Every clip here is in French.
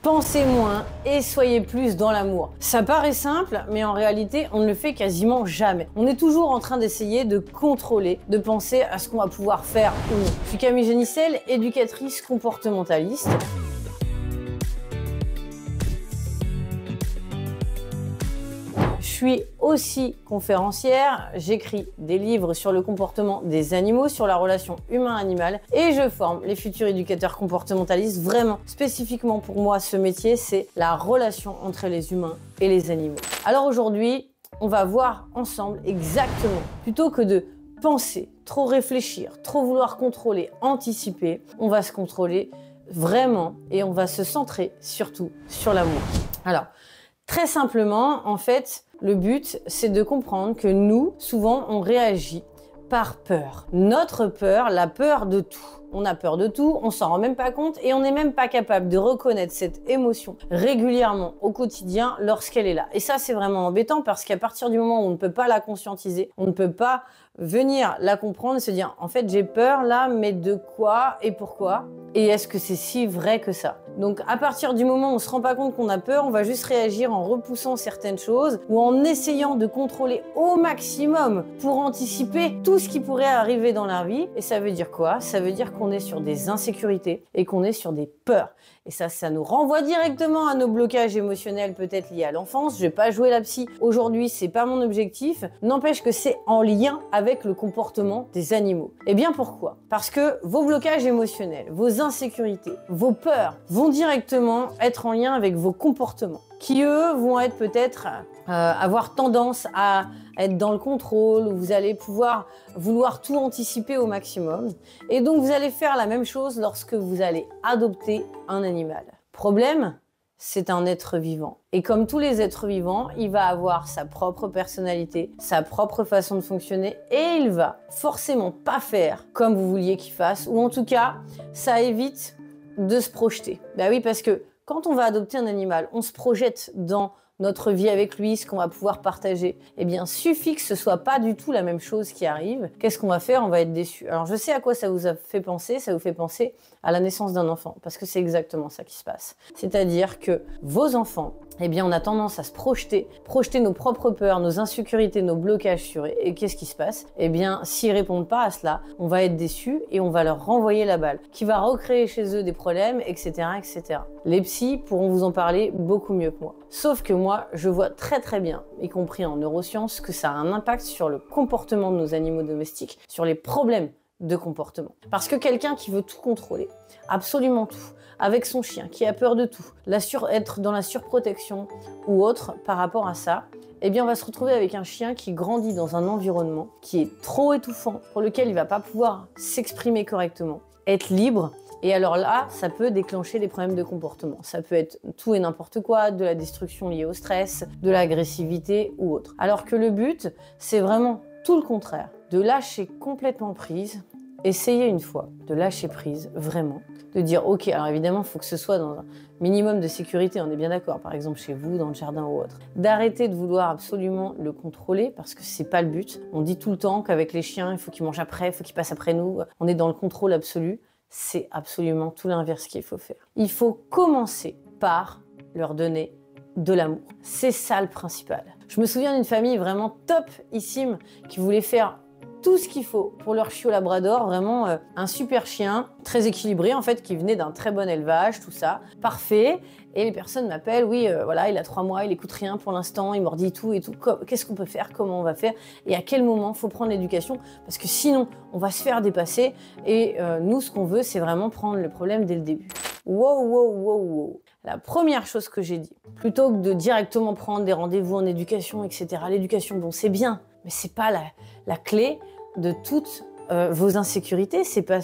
Pensez moins et soyez plus dans l'amour. Ça paraît simple, mais en réalité, on ne le fait quasiment jamais. On est toujours en train d'essayer de contrôler, de penser à ce qu'on va pouvoir faire ou non. Je suis Camille Génissel, éducatrice comportementaliste. Je suis aussi conférencière, j'écris des livres sur le comportement des animaux, sur la relation humain-animal et je forme les futurs éducateurs comportementalistes. Vraiment, spécifiquement pour moi, ce métier, c'est la relation entre les humains et les animaux. Alors aujourd'hui, on va voir ensemble exactement, plutôt que de penser, trop réfléchir, trop vouloir contrôler, anticiper, on va se contrôler vraiment et on va se centrer surtout sur l'amour. Alors, très simplement, en fait, le but, c'est de comprendre que nous, souvent, on réagit par peur. Notre peur, la peur de tout. On a peur de tout, on s'en rend même pas compte et on n'est même pas capable de reconnaître cette émotion régulièrement au quotidien lorsqu'elle est là. Et ça, c'est vraiment embêtant parce qu'à partir du moment où on ne peut pas la conscientiser, on ne peut pas venir la comprendre et se dire en fait j'ai peur là, mais de quoi et pourquoi? Et est-ce que c'est si vrai que ça? Donc à partir du moment où on se rend pas compte qu'on a peur, on va juste réagir en repoussant certaines choses ou en essayant de contrôler au maximum pour anticiper tout ce qui pourrait arriver dans la vie. Et ça veut dire quoi? Ça veut dire qu'on est sur des insécurités et qu'on est sur des peurs. Et ça nous renvoie directement à nos blocages émotionnels peut-être liés à l'enfance. Je vais pas jouer la psy aujourd'hui, c'est pas mon objectif. N'empêche que c'est en lien avec le comportement des animaux. Et bien pourquoi? Parce que vos blocages émotionnels, vos insécurités, vos peurs vont directement être en lien avec vos comportements qui eux vont être peut-être avoir tendance à être dans le contrôle, où vous allez pouvoir vouloir tout anticiper au maximum. Et donc vous allez faire la même chose lorsque vous allez adopter un animal. Problème, c'est un être vivant. Et comme tous les êtres vivants, il va avoir sa propre personnalité, sa propre façon de fonctionner et il va forcément pas faire comme vous vouliez qu'il fasse, ou en tout cas, ça évite de se projeter. Bah oui, parce que quand on va adopter un animal, on se projette dans notre vie avec lui, ce qu'on va pouvoir partager. Eh bien, suffit que ce soit pas du tout la même chose qui arrive. Qu'est-ce qu'on va faire? On va être déçu. Alors, je sais à quoi ça vous a fait penser. Ça vous fait penser à la naissance d'un enfant, parce que c'est exactement ça qui se passe. C'est-à-dire que vos enfants, eh bien, on a tendance à se projeter nos propres peurs, nos insécurités, nos blocages sur eux. Et qu'est-ce qui se passe? Eh bien, s'ils répondent pas à cela, on va être déçus et on va leur renvoyer la balle, qui va recréer chez eux des problèmes, etc., etc. Les psys pourront vous en parler beaucoup mieux que moi. Sauf que moi, je vois très très bien, y compris en neurosciences, que ça a un impact sur le comportement de nos animaux domestiques, sur les problèmes de comportement. Parce que quelqu'un qui veut tout contrôler, absolument tout, avec son chien, qui a peur de tout, être dans la surprotection ou autre par rapport à ça, eh bien on va se retrouver avec un chien qui grandit dans un environnement qui est trop étouffant, pour lequel il va pas pouvoir s'exprimer correctement, être libre. Et alors là, ça peut déclencher des problèmes de comportement. Ça peut être tout et n'importe quoi, de la destruction liée au stress, de l'agressivité ou autre. Alors que le but, c'est vraiment tout le contraire, de lâcher complètement prise. Essayez une fois de lâcher prise, vraiment. De dire, ok, alors évidemment, il faut que ce soit dans un minimum de sécurité, on est bien d'accord, par exemple chez vous, dans le jardin ou autre. D'arrêter de vouloir absolument le contrôler, parce que c'est pas le but. On dit tout le temps qu'avec les chiens, il faut qu'ils mangent après, il faut qu'ils passent après nous. On est dans le contrôle absolu. C'est absolument tout l'inverse qu'il faut faire. Il faut commencer par leur donner de l'amour. C'est ça le principal. Je me souviens d'une famille vraiment topissime qui voulait faire tout ce qu'il faut pour leur chiot labrador, vraiment un super chien, très équilibré en fait, qui venait d'un très bon élevage, tout ça, parfait. Et les personnes m'appellent, oui, voilà, il a 3 mois, il écoute rien pour l'instant, il mordit tout et tout. Qu'est-ce qu'on peut faire? Comment on va faire? Et à quel moment faut prendre l'éducation? Parce que sinon, on va se faire dépasser. Et nous, ce qu'on veut, c'est vraiment prendre le problème dès le début. Wow, wow, wow, wow. La première chose que j'ai dit, plutôt que de directement prendre des rendez-vous en éducation, etc. L'éducation, bon, c'est bien, mais c'est pas la clé de toutes vos insécurités. C'est pas,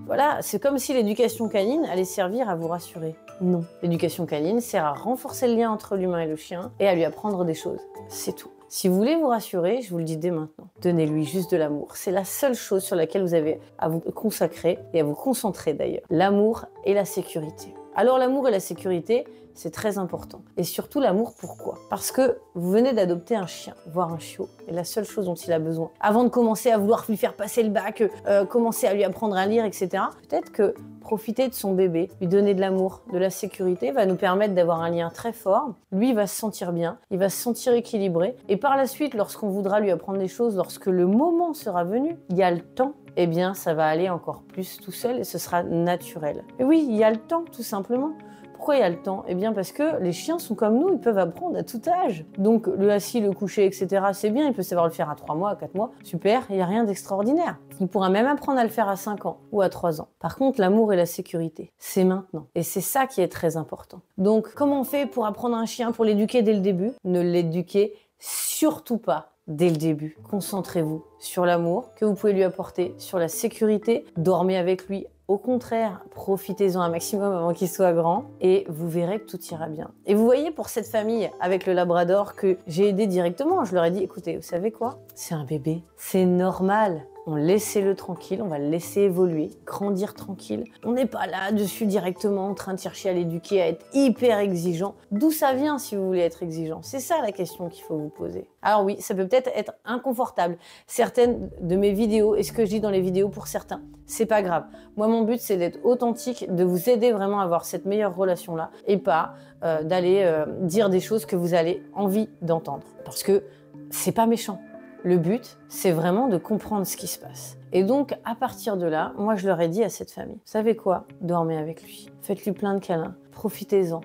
voilà, c'est comme si l'éducation canine allait servir à vous rassurer. Non. L'éducation canine sert à renforcer le lien entre l'humain et le chien et à lui apprendre des choses. C'est tout. Si vous voulez vous rassurer, je vous le dis dès maintenant, donnez-lui juste de l'amour. C'est la seule chose sur laquelle vous avez à vous consacrer et à vous concentrer d'ailleurs. L'amour et la sécurité. Alors l'amour et la sécurité, c'est très important. Et surtout l'amour, pourquoi? Parce que vous venez d'adopter un chien, voire un chiot, et la seule chose dont il a besoin, avant de commencer à vouloir lui faire passer le bac, commencer à lui apprendre à lire, etc., peut-être que profiter de son bébé, lui donner de l'amour, de la sécurité, va nous permettre d'avoir un lien très fort. Lui, il va se sentir bien, il va se sentir équilibré. Et par la suite, lorsqu'on voudra lui apprendre des choses, lorsque le moment sera venu, il y a le temps, eh bien, ça va aller encore plus tout seul et ce sera naturel. Et oui, il y a le temps, tout simplement. Pourquoi il y a le temps? Eh bien parce que les chiens sont comme nous, ils peuvent apprendre à tout âge. Donc le assis, le coucher, etc. c'est bien, il peut savoir le faire à 3 mois, à 4 mois. Super, il n'y a rien d'extraordinaire. Il pourra même apprendre à le faire à 5 ans ou à 3 ans. Par contre, l'amour et la sécurité, c'est maintenant. Et c'est ça qui est très important. Donc comment on fait pour apprendre un chien, pour l'éduquer dès le début? Ne l'éduquez surtout pas dès le début. Concentrez-vous sur l'amour que vous pouvez lui apporter, sur la sécurité. Dormez avec lui. Au contraire, profitez-en un maximum avant qu'il soit grand et vous verrez que tout ira bien. Et vous voyez, pour cette famille avec le Labrador que j'ai aidé directement, je leur ai dit, écoutez, vous savez quoi? C'est un bébé, c'est normal. On laissez-le tranquille, on va le laisser évoluer, grandir tranquille. On n'est pas là dessus directement en train de chercher à l'éduquer, à être hyper exigeant. D'où ça vient si vous voulez être exigeant? C'est ça la question qu'il faut vous poser. Alors oui, ça peut peut-être être inconfortable. Certaines de mes vidéos et ce que je dis dans les vidéos pour certains, c'est pas grave. Moi, mon but, c'est d'être authentique, de vous aider vraiment à avoir cette meilleure relation-là et pas d'aller dire des choses que vous avez envie d'entendre. Parce que c'est pas méchant. Le but, c'est vraiment de comprendre ce qui se passe. Et donc, à partir de là, moi, je leur ai dit à cette famille, vous savez quoi? Dormez avec lui. Faites-lui plein de câlins. Profitez-en.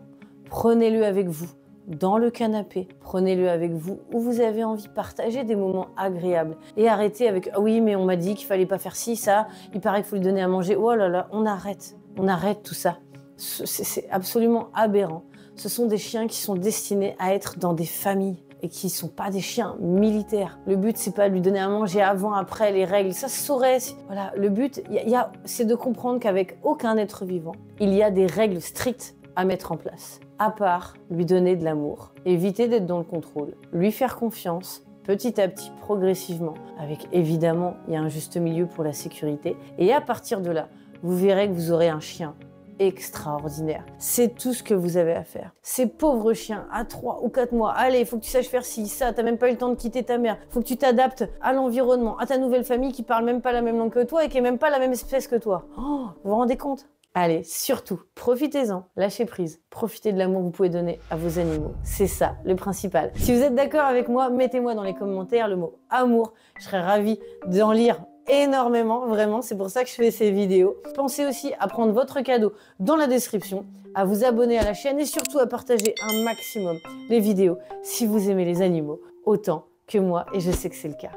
Prenez-le avec vous dans le canapé. Prenez-le avec vous où vous avez envie. Partagez des moments agréables. Et arrêtez avec, ah oui, mais on m'a dit qu'il fallait pas faire ci, ça. Il paraît qu'il faut lui donner à manger. Oh là là, on arrête. On arrête tout ça. C'est absolument aberrant. Ce sont des chiens qui sont destinés à être dans des familles. Et qui sont pas des chiens militaires. Le but, c'est pas de lui donner à manger avant, après, les règles, ça se saurait. Voilà, le but, c'est de comprendre qu'avec aucun être vivant, il y a des règles strictes à mettre en place. À part lui donner de l'amour, éviter d'être dans le contrôle, lui faire confiance, petit à petit, progressivement, avec évidemment, il y a un juste milieu pour la sécurité. Et à partir de là, vous verrez que vous aurez un chien extraordinaire. C'est tout ce que vous avez à faire. Ces pauvres chiens, à 3 ou 4 mois, allez, il faut que tu saches faire ci, ça, t'as même pas eu le temps de quitter ta mère, faut que tu t'adaptes à l'environnement, à ta nouvelle famille qui parle même pas la même langue que toi et qui est même pas la même espèce que toi. Oh, vous vous rendez compte? Allez, surtout, profitez-en, lâchez prise, profitez de l'amour que vous pouvez donner à vos animaux. C'est ça, le principal. Si vous êtes d'accord avec moi, mettez-moi dans les commentaires le mot amour. Je serais ravie d'en lire énormément, vraiment, c'est pour ça que je fais ces vidéos. Pensez aussi à prendre votre cadeau dans la description, à vous abonner à la chaîne et surtout à partager un maximum les vidéos si vous aimez les animaux autant que moi et je sais que c'est le cas.